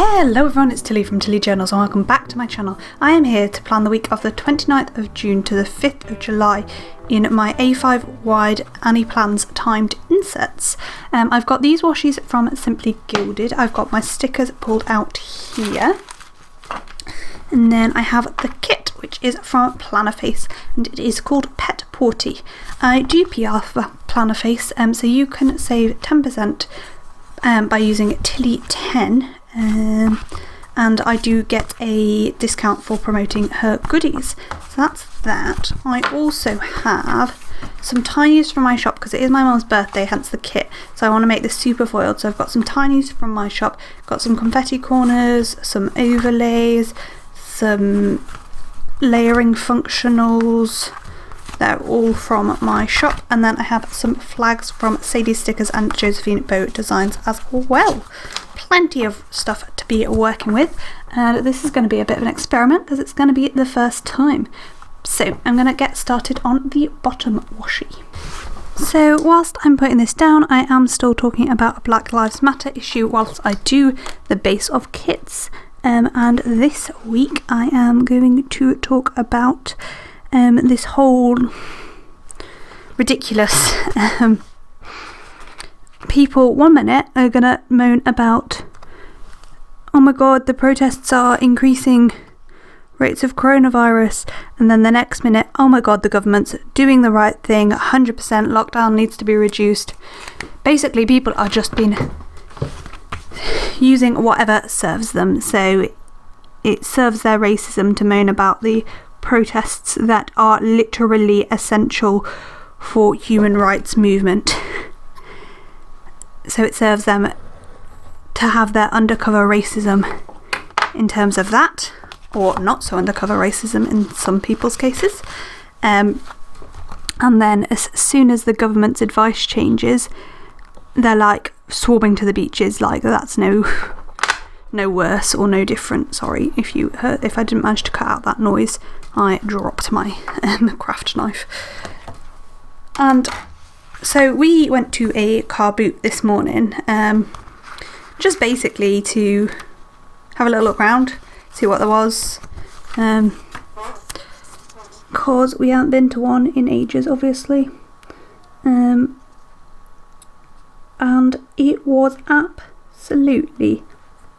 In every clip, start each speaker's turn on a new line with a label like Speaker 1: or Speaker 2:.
Speaker 1: Hello everyone, it's Tilly from Tilly Journals and welcome back to my channel. I am here to plan the week of the 29th of June to the 5th of July in my A5 wide Annie Plans timed insets. I've got these washies from Simply Gilded. I've got my stickers pulled out here. And then I have the kit, which is from Plannerface, and it is called Pet Pawty. I do PR for Plannerface, so you can save 10% by using Tilly10. And I do get a discount for promoting her goodies. So that's that. I also have some tinies from my shop because it is my mum's birthday, hence the kit. So I want to make this super foiled. So I've got some tinies from my shop, got some confetti corners, some overlays, some layering functionals. They're all from my shop. And then I have some flags from Sadie Stickers and Josephine Bow Designs as well. Plenty of stuff to be working with, and this is going to be a bit of an experiment because it's going to be the first time. So I'm going to get started on the bottom washi. So whilst I'm putting this down, I am still talking about a Black Lives Matter issue whilst I do the base of kits. And this week I am going to talk about this whole ridiculous people 1 minute are gonna moan about, oh my god, the protests are increasing rates of coronavirus, and then the next minute, oh my god, the government's doing the right thing, 100% lockdown needs to be reduced. Basically, people are just been using whatever serves them, so it serves their racism to moan about the protests that are literally essential for human rights movement. So it serves them to have their undercover racism in terms of that, or not so undercover racism in some people's cases. And then as soon as the government's advice changes, they're like swarming to the beaches like that's no worse or no different. Sorry if I didn't manage to cut out that noise. I dropped my craft knife. And so we went to a car boot this morning, just basically to have a little look around, see what there was, cause we haven't been to one in ages, obviously, and it was absolutely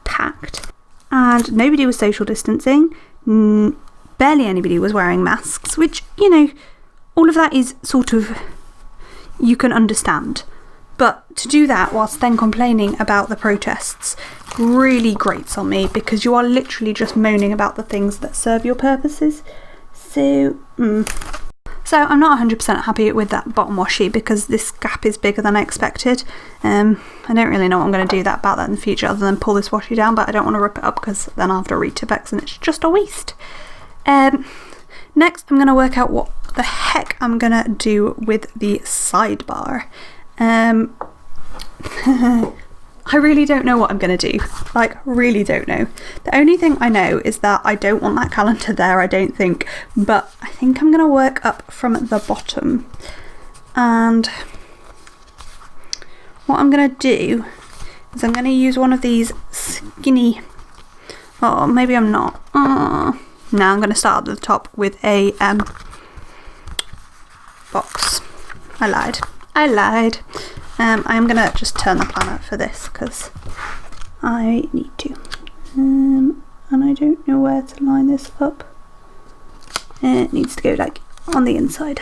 Speaker 1: packed, and nobody was social distancing, barely anybody was wearing masks, which, you know, all of that is sort of, you can understand, but to do that whilst then complaining about the protests really grates on me, because you are literally just moaning about the things that serve your purposes. So I'm not 100% happy with that bottom washi because this gap is bigger than I expected. I don't really know what I'm going to do about that in the future other than pull this washi down, but I don't want to rip it up because then I'll have to re-Tipex and it's just a waste. Next I'm going to work out what the heck I'm gonna do with the sidebar. I really don't know what I'm gonna do, like really don't know. The only thing I know is that I don't want that calendar there, I don't think, but I think I'm gonna work up from the bottom, and what I'm gonna do is I'm gonna use one of these skinny, oh maybe I'm not, now I'm gonna start at the top with a box. I lied. I'm gonna just turn the planner for this because I need to. And I don't know where to line this up. It needs to go like on the inside.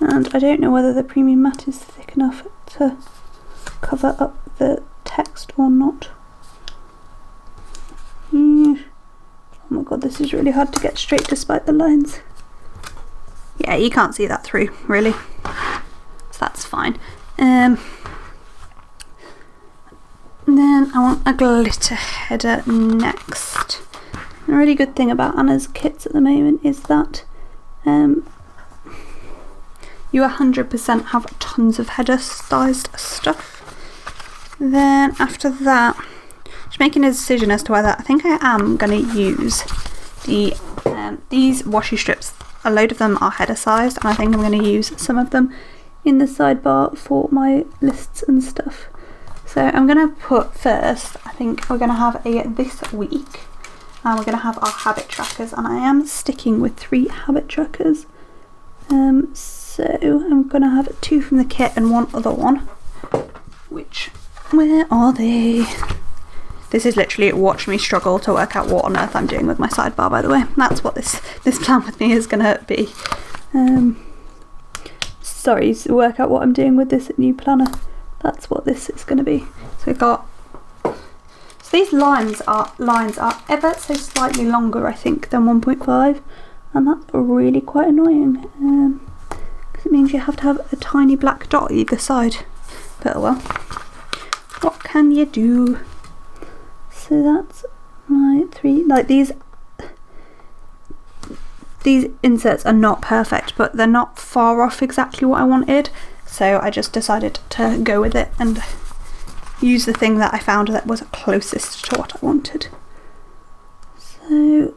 Speaker 1: And I don't know whether the premium mat is thick enough to cover up the text or not. Oh my god, this is really hard to get straight despite the lines. Yeah, you can't see that through, really. So that's fine. Then I want a glitter header next. And a really good thing about Anna's kits at the moment is that you 100% have tons of header sized stuff. Then after that, just making a decision as to whether I think I am going to use these washi strips. A load of them are header sized, and I think I'm going to use some of them in the sidebar for my lists and stuff. So I'm going to put first, I think we're going to have a this week, and we're going to have our habit trackers, and I am sticking with 3 habit trackers. So I'm going to have 2 from the kit and 1 other one, where are they? This is literally watch me struggle to work out what on earth I'm doing with my sidebar, by the way. That's what this plan with me is going to be. Sorry, to work out what I'm doing with this new planner. That's what this is going to be. So we've got... So these lines are ever so slightly longer, I think, than 1.5. And that's really quite annoying. Because it means you have to have a tiny black dot either side. But oh well. What can you do? So that's my 3... Like these inserts are not perfect, but they're not far off exactly what I wanted, so I just decided to go with it and use the thing that I found that was closest to what I wanted. So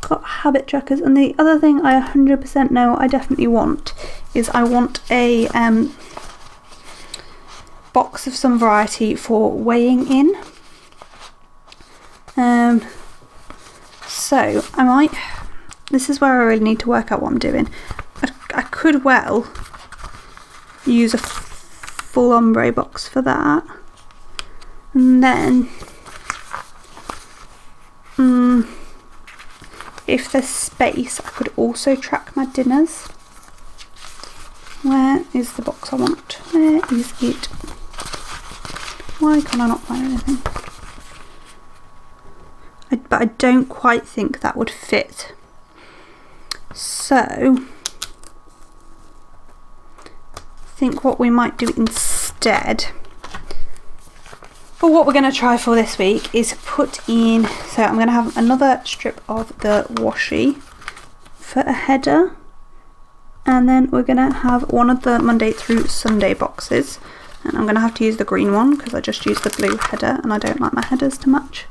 Speaker 1: got habit trackers, and the other thing I 100% know I definitely want is I want a box of some variety for weighing in. So I might... This is where I really need to work out what I'm doing. I could well use a full ombre box for that. And then, if there's space, I could also track my dinners. Where is the box I want? Where is it? Why can I not find anything? But I don't quite think that would fit. So, I think what we might do instead, or what we're going to try for this week, is put in, so I'm going to have another strip of the washi for a header, and then we're going to have one of the Monday through Sunday boxes, and I'm going to have to use the green one because I just used the blue header and I don't like my headers to match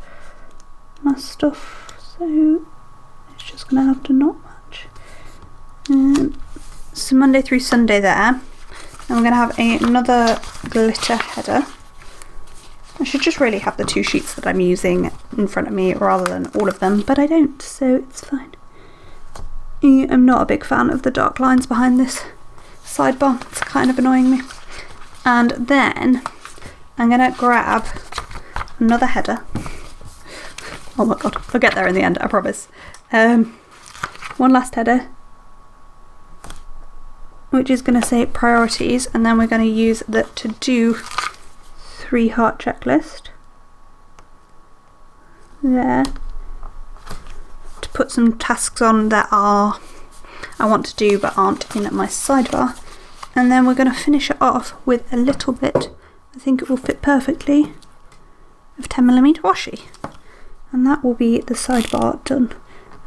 Speaker 1: my stuff, so it's just going to have to not match. So Monday through Sunday there, and we're going to have another glitter header. I should just really have the 2 sheets that I'm using in front of me rather than all of them, but I don't, so it's fine. I'm not a big fan of the dark lines behind this sidebar, it's kind of annoying me. And then I'm going to grab another header. Oh my god, I'll get there in the end, I promise. One last header, which is going to say priorities, and then we're going to use the to do 3 heart checklist there to put some tasks on that I want to do but aren't in my sidebar, and then we're going to finish it off with a little bit, I think it will fit perfectly, of 10mm washi, and that will be the sidebar done.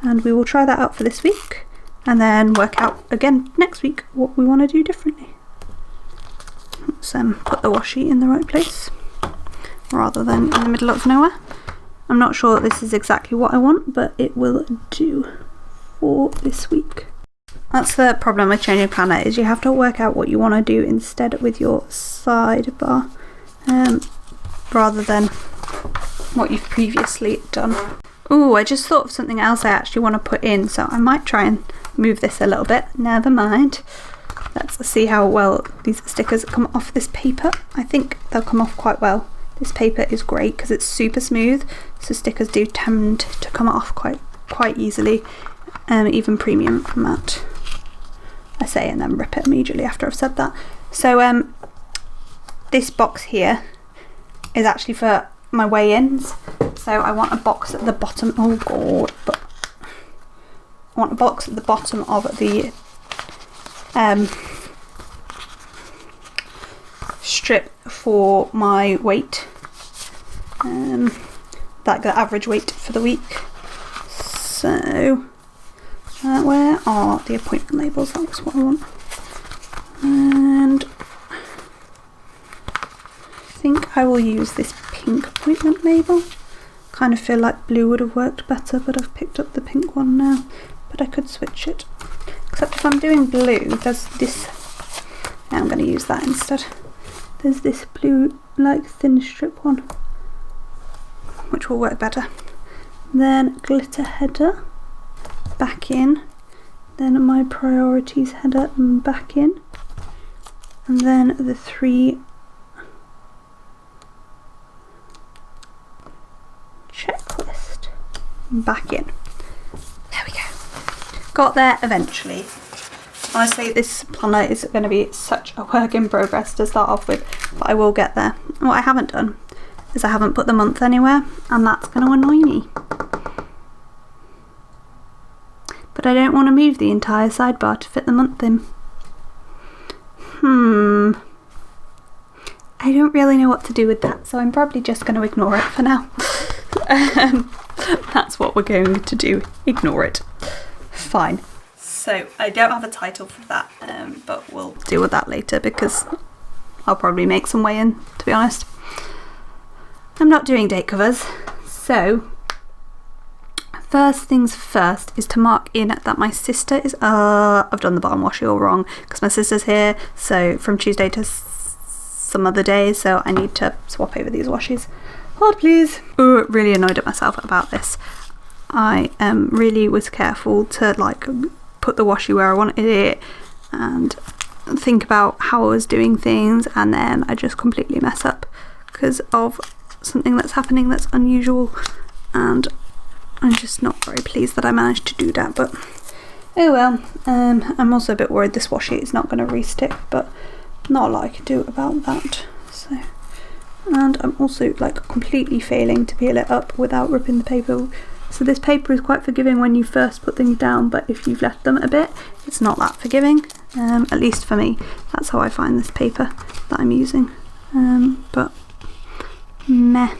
Speaker 1: And we will try that out for this week and then work out again next week what we want to do differently. Let's put the washi in the right place rather than in the middle of nowhere. I'm not sure that this is exactly what I want, but it will do for this week. That's the problem with changing planner, is you have to work out what you want to do instead with your sidebar, rather than what you've previously done. Ooh, I just thought of something else I actually want to put in, so I might try and move this a little bit. Never mind. Let's see how well these stickers come off this paper. I think they'll come off quite well. This paper is great because it's super smooth, so stickers do tend to come off quite easily, even premium matte. I say and then rip it immediately after I've said that. So this box here is actually for my weigh-ins, so I want a box at the bottom. Oh god, but I want a box at the bottom of the strip for my weight, like the average weight for the week. So where are the appointment labels? That was what I want. And I think I will use this pink appointment label. Kind of feel like blue would have worked better, but I've picked up the pink one now, but I could switch it. Except if I'm doing blue, there's this, I'm going to use that instead. There's this blue like thin strip one, which will work better. Then glitter header back in, then my priorities header back in, and then the 3 checklist back in. There we go. Got there eventually. Honestly, this planner is going to be such a work in progress to start off with, but I will get there. What I haven't done is I haven't put the month anywhere, and that's going to annoy me. But I don't want to move the entire sidebar to fit the month in. I don't really know what to do with that, so I'm probably just going to ignore it for now. That's what we're going to do. Ignore it. Fine. So I don't have a title for that, but we'll deal with that later because I'll probably make some way in, to be honest. I'm not doing date covers, so first things first is to mark in that my sister is, I've done the bottom washi all wrong because my sister's here, so from Tuesday to some other day, so I need to swap over these washes. Hold please. Oh, really annoyed at myself about this. I really was careful to like put the washi where I wanted it and think about how I was doing things, and then I just completely mess up because of something that's happening that's unusual, and I'm just not very pleased that I managed to do that, but oh well. I'm also a bit worried this washi is not going to re-stick, but not a lot I can do about that. So, and I'm also like completely failing to peel it up without ripping the paper. So this paper is quite forgiving when you first put things down, but if you've left them a bit, it's not that forgiving, at least for me. That's how I find this paper that I'm using, but meh.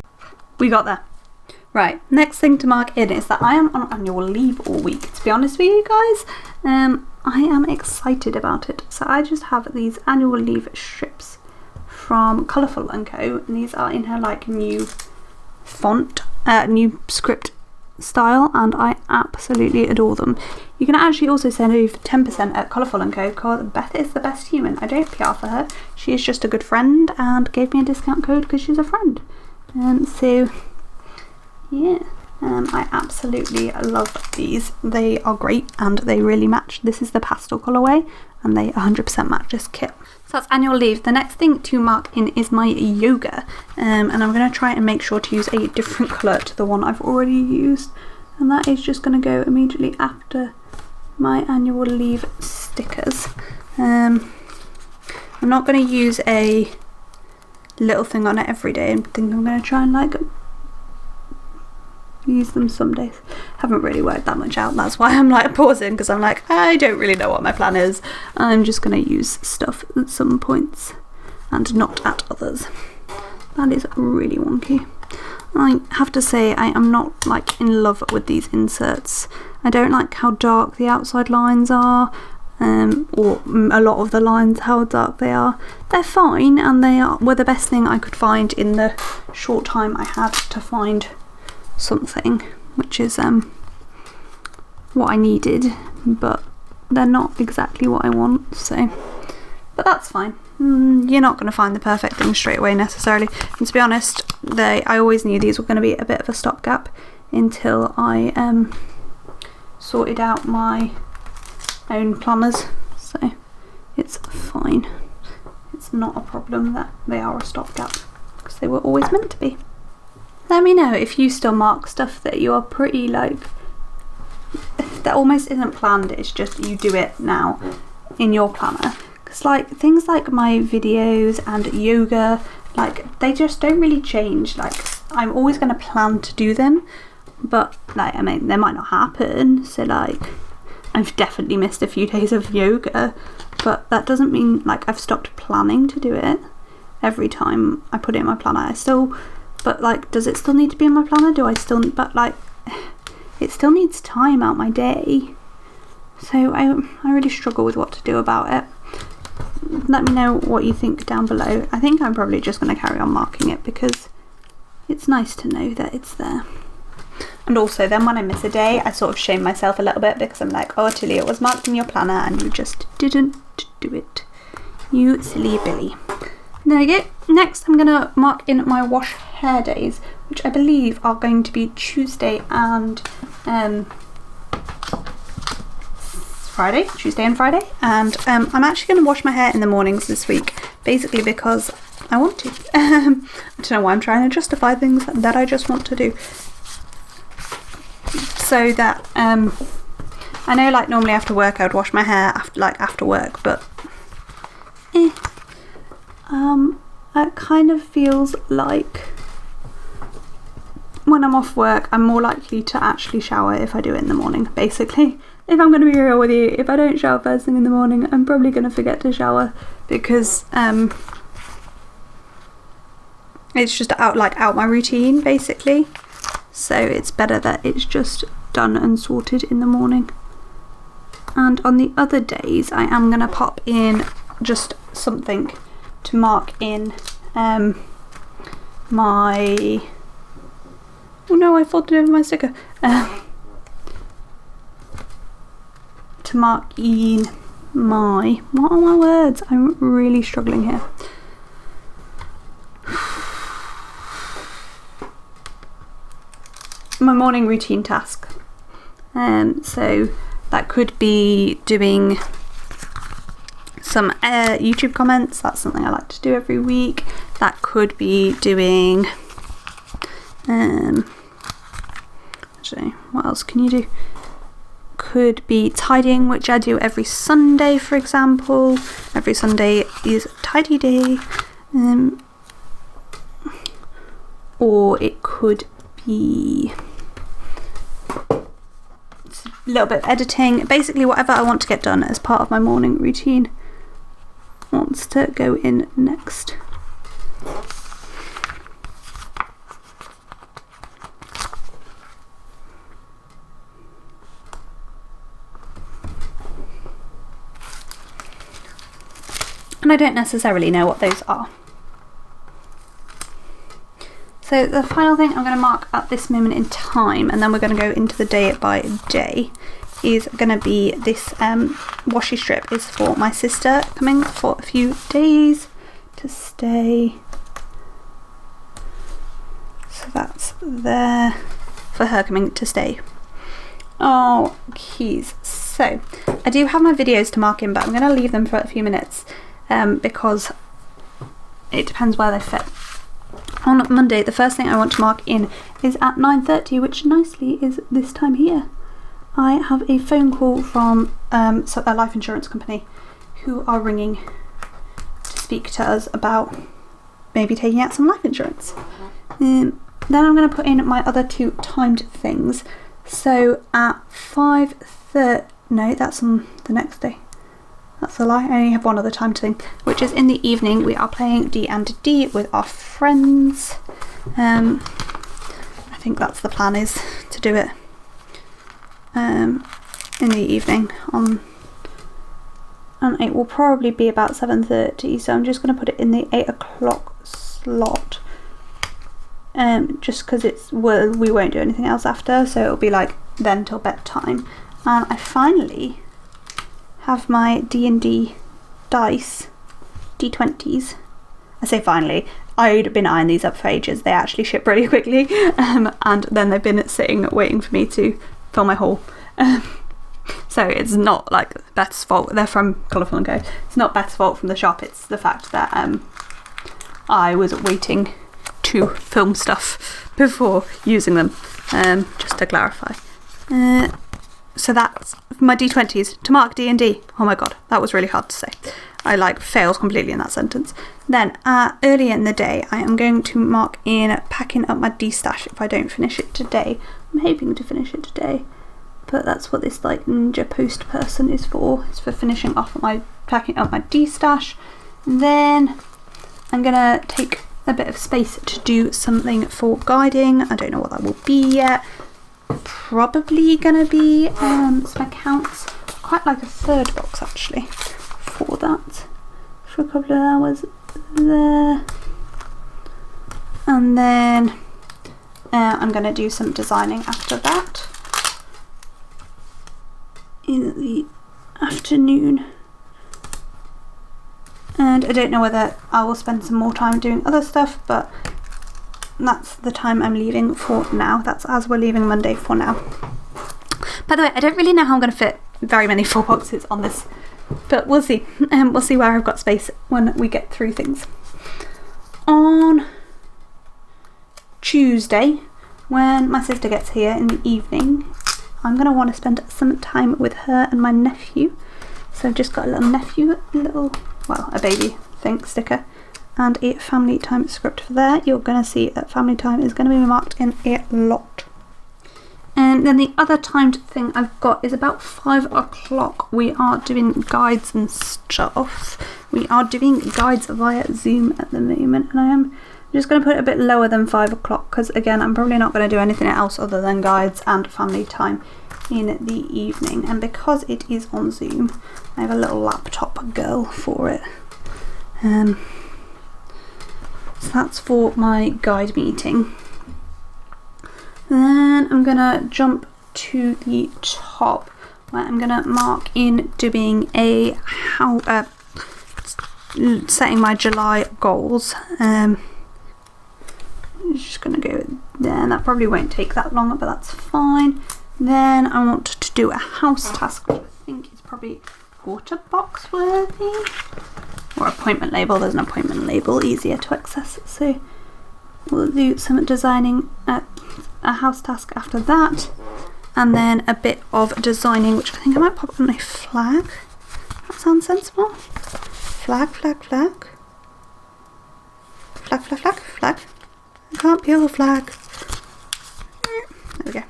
Speaker 1: We got there. Right, next thing to mark in is that I am on annual leave all week. To be honest with you guys, I am excited about it. So I just have these annual leave strips from Colourful & Co, and these are in her like new font, new script style, and I absolutely adore them. You can actually also send over 10% at Colourful & Co because Beth is the best human. I don't PR for her, she is just a good friend and gave me a discount code because she's a friend. So yeah, I absolutely love these. They are great and they really match. This is the pastel colourway and they 100% match this kit. So that's annual leave. The next thing to mark in is my yoga, and I'm going to try and make sure to use a different colour to the one I've already used, and that is just going to go immediately after my annual leave stickers. I'm not going to use a little thing on it every day. I think I'm going to try and like use them some days. Haven't really worked that much out, that's why I'm like pausing, because I'm like, I don't really know what my plan is. I'm just going to use stuff at some points and not at others. That is really wonky. I have to say I am not like in love with these inserts. I don't like how dark the outside lines are, or a lot of the lines, how dark they are. They're fine, and they were the best thing I could find in the short time I had to find something, which is what I needed, but they're not exactly what I want, so, but that's fine. You're not going to find the perfect thing straight away necessarily, and to be honest, I always knew these were going to be a bit of a stopgap until I sorted out my own planners, so it's fine. It's not a problem that they are a stopgap, because they were always meant to be. Let me know if you still mark stuff that you are pretty like, that almost isn't planned, it's just you do it now in your planner. Because like things like my videos and yoga, like they just don't really change. Like I'm always going to plan to do them, but like I mean they might not happen. So like I've definitely missed a few days of yoga, but that doesn't mean like I've stopped planning to do it. Every time I put it in my planner I still, but like, does it still need to be in my planner? Do I still, but like, it still needs time out my day. So I really struggle with what to do about it. Let me know what you think down below. I think I'm probably just going to carry on marking it because it's nice to know that it's there. And also then when I miss a day, I sort of shame myself a little bit because I'm like, oh Tilly, it was marked in your planner and you just didn't do it. You silly Billy. There we go. Next, I'm going to mark in my wash hair days, which I believe are going to be Tuesday and Friday. Tuesday and Friday. And I'm actually going to wash my hair in the mornings this week, basically because I want to. I don't know why I'm trying to justify things that I just want to do. So that, I know like normally after work I would wash my hair after work, but it kind of feels like when I'm off work I'm more likely to actually shower if I do it in the morning, basically. If I'm going to be real with you, if I don't shower first thing in the morning, I'm probably going to forget to shower because it's just out my routine, basically. So it's better that it's just done and sorted in the morning. And on the other days, I am going to pop in just something to mark in my... Oh no, I folded over my sticker. To mark in my... What are my words? I'm really struggling here. My morning routine task. So that could be doing some YouTube comments. That's something I like to do every week. That could be doing actually, what else can you do? Could be tidying, which I do every Sunday, for example. Every Sunday is tidy day. Or it could be a little bit of editing. Basically whatever I want to get done as part of my morning routine wants to go in next. And I don't necessarily know what those are. So the final thing I'm going to mark at this moment in time, and then we're going to go into the day by day, is going to be this washi strip is for my sister coming for a few days to stay. So that's there for her coming to stay. Oh, keys. So I do have my videos to mark in, but I'm going to leave them for a few minutes because it depends where they fit. On Monday, the first thing I want to mark in is at 9:30, which nicely is this time here. I have a phone call from a life insurance company who are ringing to speak to us about maybe taking out some life insurance. Then I'm going to put in my other two timed things. So at 5:30, no, that's on the next day. That's a lie, I only have one other timed thing, which is in the evening. We are playing D&D with our friends. I think that's the plan, is to do it in the evening and it will probably be about 7:30, so I'm just going to put it in the 8 o'clock slot, just because we won't do anything else after, so it'll be like then till bedtime. And I finally have my D&D dice, D20s. I say finally, I'd been eyeing these up for ages. They actually ship really quickly, and then they've been sitting waiting for me to fill my haul. So it's not like Beth's fault. They're from Colourful and Co. It's not Beth's fault from the shop. It's the fact that I was waiting to film stuff before using them, just to clarify. So that's my D20s to mark D&D. Oh my god, that was really hard to say. I failed completely in that sentence. Then earlier in the day, I am going to mark in packing up my D-stash if I don't finish it today. I'm hoping to finish it today, but that's what this ninja post person is for. It's for finishing off packing up my D-stash. And then I'm gonna take a bit of space to do something for guiding. I don't know what that will be yet. Probably gonna be some accounts. Quite like a third box actually for that, for a couple of hours there. And then I'm gonna do some designing after that in the afternoon. and I don't know whether I will spend some more time doing other stuff, but that's the time I'm leaving for now. That's as we're leaving Monday for now. By the way, I don't really know how I'm going to fit very many full boxes on this, but we'll see. We'll see where I've got space when we get through things. On Tuesday, when my sister gets here in the evening, I'm going to want to spend some time with her and my nephew. So I've just got a little nephew, a baby thing sticker, and a family time script for there. You're going to see that family time is going to be marked in a lot. And then the other timed thing I've got is about 5 o'clock. We are doing guides and stuff. We are doing guides via Zoom at the moment, and I am just going to put it a bit lower than 5 o'clock because, again, I'm probably not going to do anything else other than guides and family time in the evening. And because it is on Zoom, I have a little laptop girl for it. So that's for my guide meeting. Then I'm gonna jump to the top where I'm gonna mark in doing setting my July goals. I'm just gonna go there, and that probably won't take that long, but that's fine. Then I want to do a house task, which I think is probably quarter box worthy, or appointment label. There's an appointment label, easier to access, so we'll do some designing a house task after that, and then a bit of designing, which I think I might pop on a flag. That sounds sensible. Flag, flag, flag. Flag, flag, flag, flag. I can't peel a flag. There we go.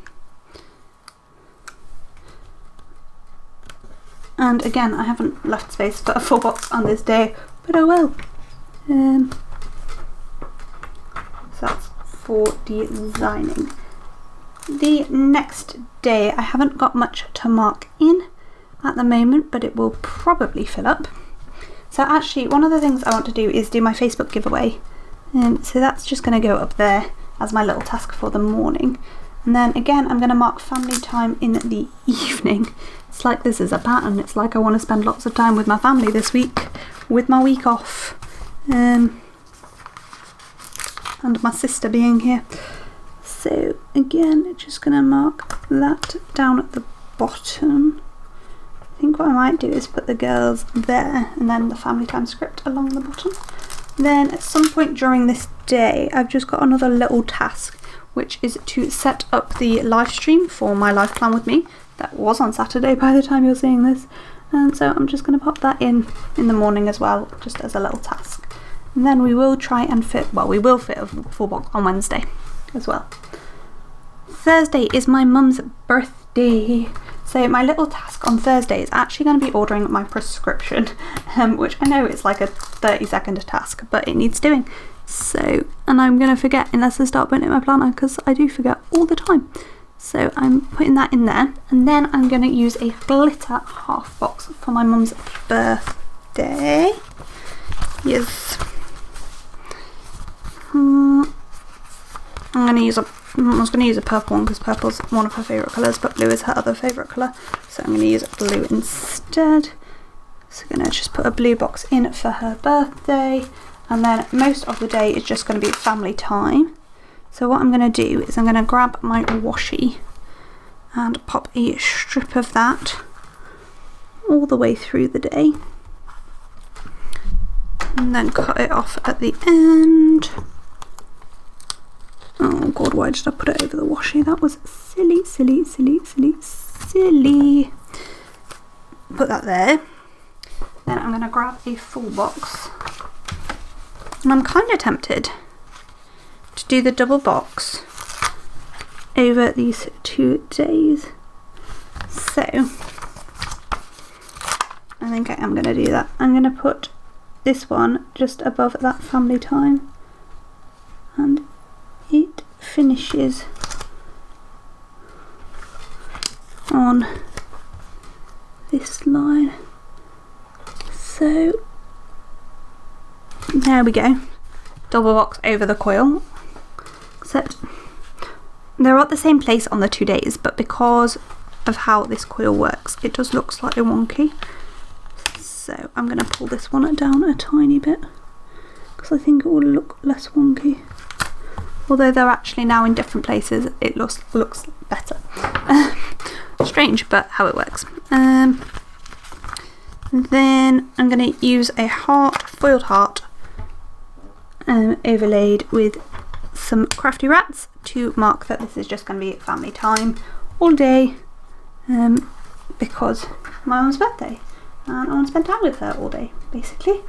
Speaker 1: And again, I haven't left space for a full box on this day, but I will. So that's for designing. The next day, I haven't got much to mark in at the moment, but it will probably fill up. So actually, one of the things I want to do is do my Facebook giveaway. So that's just going to go up there as my little task for the morning. And then again, I'm going to mark family time in the evening. It's like this is a pattern. It's like I want to spend lots of time with my family this week, with my week off. And my sister being here. So again, just going to mark that down at the bottom. I think what I might do is put the girls there and then the family time script along the bottom. Then at some point during this day, I've just got another little task, which is to set up the live stream for my life plan with me. That was on Saturday by the time you're seeing this. And so I'm just going to pop that in the morning as well, just as a little task. And then we will try and fit, well, we will fit a full box on Wednesday as well. Thursday is my mum's birthday. So my little task on Thursday is actually going to be ordering my prescription, which I know it's like a 30-second task, but it needs doing. So, and I'm going to forget unless I start putting it in my planner, because I do forget all the time. So I'm putting that in there, and then I'm going to use a glitter half box for my mum's birthday. Yes. I was going to use a purple one because purple's one of her favourite colours, but blue is her other favourite colour, so I'm going to use blue instead. So I'm going to just put a blue box in for her birthday, and then most of the day is just going to be family time. So what I'm going to do is I'm going to grab my washi and pop a strip of that all the way through the day, and then cut it off at the end. Oh god, why did I put it over the washi? That was silly, silly, silly, silly, silly. Put that there. Then I'm going to grab a full box. And I'm kind of tempted to do the double box over these 2 days. So, I think I am going to do that. I'm going to put this one just above that family time. And it finishes on this line. So there we go, double box over the coil, except they're at the same place on the 2 days, but because of how this coil works it does look slightly wonky. So So I'm going to pull this one down a tiny bit because I think it will look less wonky. Although they're actually now in different places, it looks better. Strange, but how it works. And then I'm going to use a foiled heart overlaid with some crafty rats to mark that this is just going to be family time all day, because my mum's birthday and I want to spend time with her all day, basically.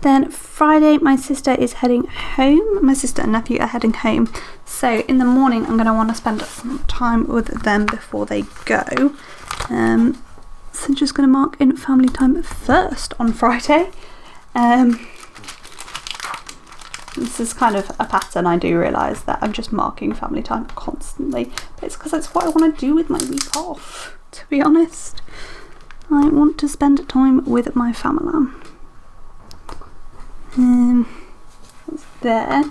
Speaker 1: Then Friday, my sister is heading home. My sister and nephew are heading home. So in the morning, I'm going to want to spend some time with them before they go. So just going to mark in family time first on Friday. This is kind of a pattern. I do realise that I'm just marking family time constantly. But it's because that's what I want to do with my week off, to be honest. I want to spend time with my family. That's there.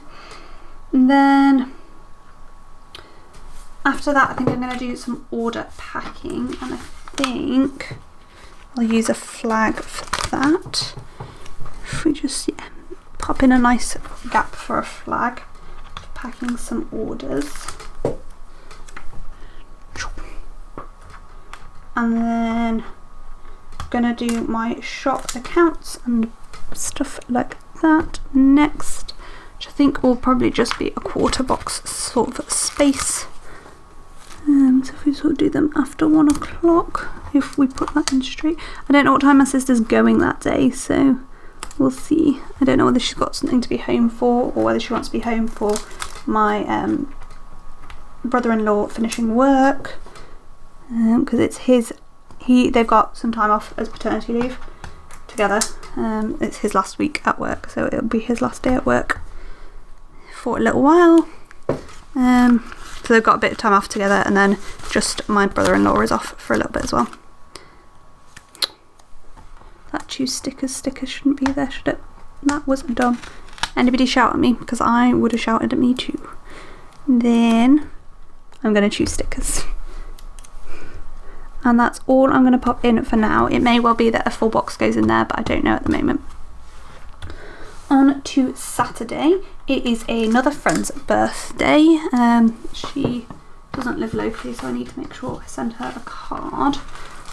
Speaker 1: And then after that, I think I'm going to do some order packing, and I think I'll use a flag for that. If we just pop in a nice gap for a flag, packing some orders, and then I'm going to do my shop accounts and stuff like that next, which I think will probably just be a quarter box sort of space. So if we sort of do them after 1 o'clock, if we put that in straight. I don't know what time my sister's going that day, so we'll see. I don't know whether she's got something to be home for or whether she wants to be home for my brother-in-law finishing work, because it's they've got some time off as paternity leave together. It's his last week at work, so it'll be his last day at work for a little while. So they've got a bit of time off together, and then just my brother-in-law is off for a little bit as well. That choose sticker shouldn't be there, should it? That was dumb. Anybody shout at me, because I would have shouted at me too. Then I'm going to choose stickers. And that's all I'm going to pop in for now. It may well be that a full box goes in there, but I don't know at the moment. On to Saturday. It is another friend's birthday. She doesn't live locally, so I need to make sure I send her a card.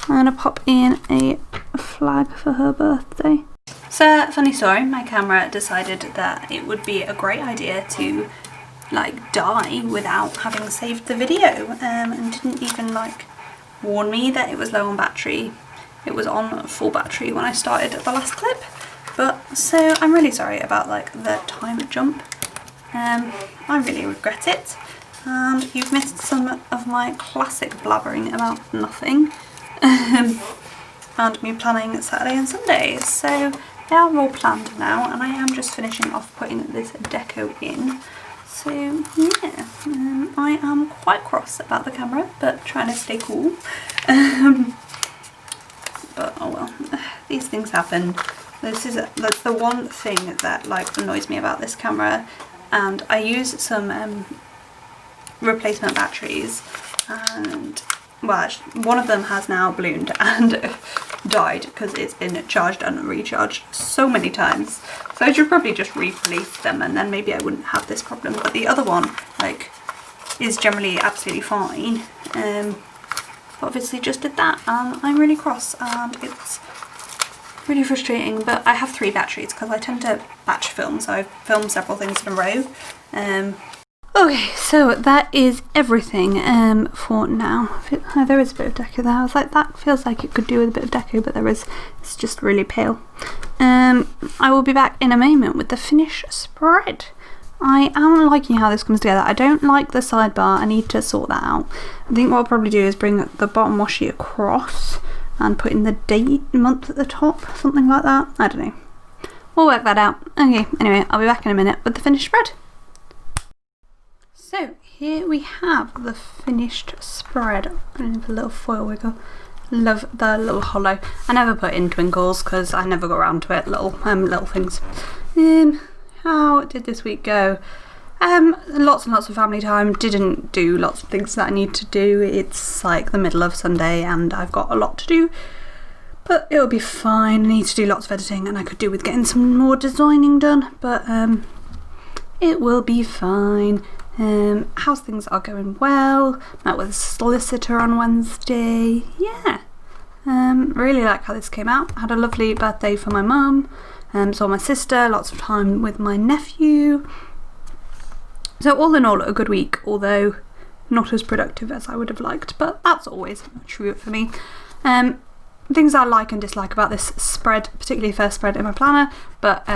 Speaker 1: I'm going to pop in a flag for her birthday. So, funny story, my camera decided that it would be a great idea to die without having saved the video, and didn't even warn me that it was low on battery. It was on full battery when I started the last clip. But so I'm really sorry about the time jump. I really regret it, and you've missed some of my classic blabbering about nothing, and me planning Saturday and Sunday. So they are all planned now, and I am just finishing off putting this deco in. So yeah, I am quite cross about the camera, but trying to stay cool. But oh well, these things happen. That's the one thing that annoys me about this camera, and I use some replacement batteries, and well, one of them has now ballooned and died because it's been charged and recharged so many times. So I should probably just replace them, and then maybe I wouldn't have this problem. But the other one is generally absolutely fine. But obviously just did that, and I'm really cross, and it's really frustrating. But I have 3 batteries because I tend to batch film, so I film several things in a row. Okay, so that is everything for now. There is a bit of deco there. I was like, that feels like it could do with a bit of deco, but it's just really pale. I will be back in a moment with the finished spread. I am liking how this comes together. I don't like the sidebar. I need to sort that out. I think what I'll probably do is bring the bottom washi across and put in the date, month at the top, something like that. I don't know. We'll work that out. Okay, anyway, I'll be back in a minute with the finished spread. So here we have the finished spread. I'm going to put a little foil wiggle. Love the little hollow. I never put in twinkles because I never got around to it. Little things. How did this week go? Lots and lots of family time. Didn't do lots of things that I need to do. It's like the middle of Sunday and I've got a lot to do, but it'll be fine. I need to do lots of editing and I could do with getting some more designing done, but it will be fine. House things are going well. Met with a solicitor on Wednesday. Yeah. Really like how this came out. Had a lovely birthday for my mum. Saw my sister, lots of time with my nephew. So all in all, a good week, although not as productive as I would have liked, but that's always true for me. Things I like and dislike about this spread, particularly first spread in my planner, but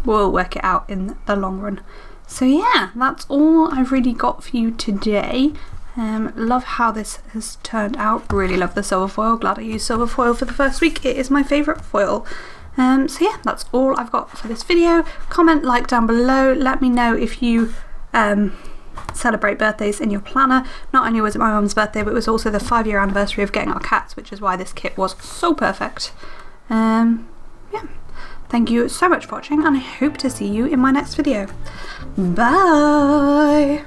Speaker 1: we'll work it out in the long run. So yeah, that's all I've really got for you today. Love how this has turned out. Really love the silver foil. Glad I used silver foil for the first week. It is my favourite foil. So yeah, that's all I've got for this video. Comment, like down below. Let me know if you celebrate birthdays in your planner. Not only was it my mum's birthday, but it was also the 5-year anniversary of getting our cats, which is why this kit was so perfect. Yeah. Thank you so much for watching, and I hope to see you in my next video. Bye!